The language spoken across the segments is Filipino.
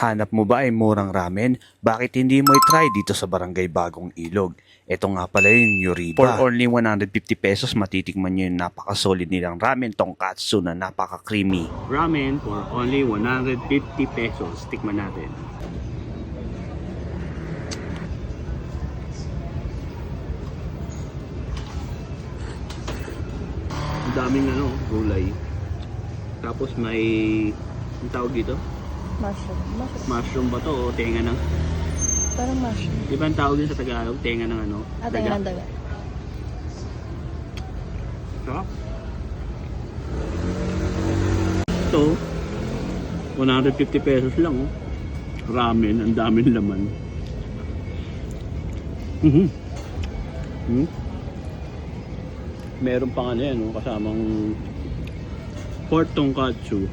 Hanap mo ba ay murang ramen? Bakit hindi mo i-try dito sa Barangay Bagong Ilog? Ito nga pala yung Yuriba. For only 150 pesos, matitikman nyo yung napaka-solid nilang ramen tonkatsu na napaka-creamy. Ramen for only 150 pesos. Tikman natin. Ang daming gulay. Tapos may, ang tawag dito? Mushroom. Mushroom ba to o tenga ng... Parang mushroom. Di ba ang tawag din sa Tagalog? Tenga ng Tenga ng daga. Sarap. Ito, 150 pesos lang Ramen, ang daming laman. Meron pang kasamang pork tonkatsu.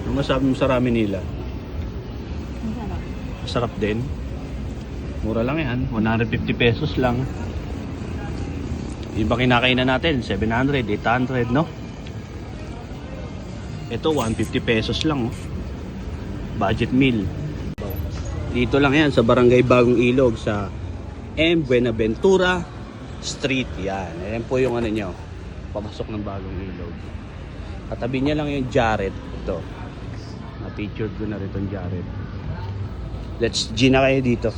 Ano masabi mo sa ramen nila? Ang sarap. Sarap din. Mura lang yan, 150 pesos lang. Iba kinakainan natin, 700, 800, no? Ito, 150 pesos lang, budget meal. Dito lang yan sa Barangay Bagong Ilog sa M. Buenaventura Street. Yan, ayan po yung nyo, papasok ng Bagong Ilog. Katabi niya lang yung Jared. Ito, na-featured ko na rin itong Jared. Let's G na kayo dito.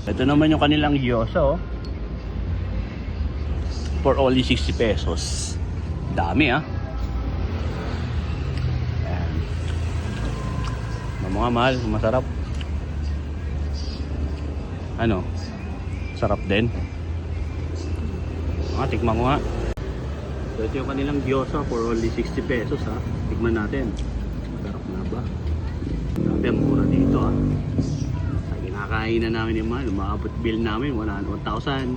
Ito naman yung kanilang gyoza for only 60 pesos. Dami Ayan. Mga mahal, masarap. Sarap din. Tikman ko nga. So ito yung kanilang gyoza for only 60 pesos Tikman natin. Masarap na ba? Grabe, ang mura dito Sa kinakainan namin yung mahal, umaabot bill namin 1,000,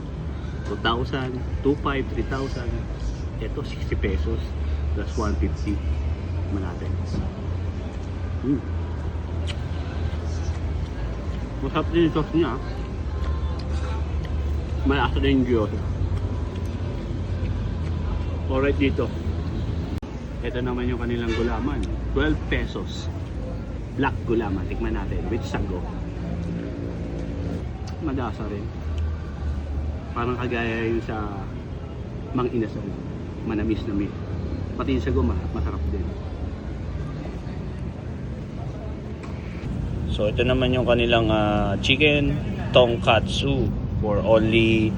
2,000, 2,500, 3,000. Ito 60 pesos plus 150. Tikman natin. Masarap din yung sauce niya. Malasa din yung gyoza. Alright dito. Ito naman yung kanilang gulaman. 12 pesos. Black gulaman. Tikman natin. With sago. Madasa rin. Parang kagaya yung sa Mang Inasal. Manamis na meat. Pati yung sago masarap din. So ito naman yung kanilang chicken tonkatsu for only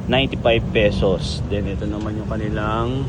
95 pesos. Then ito naman yung kanilang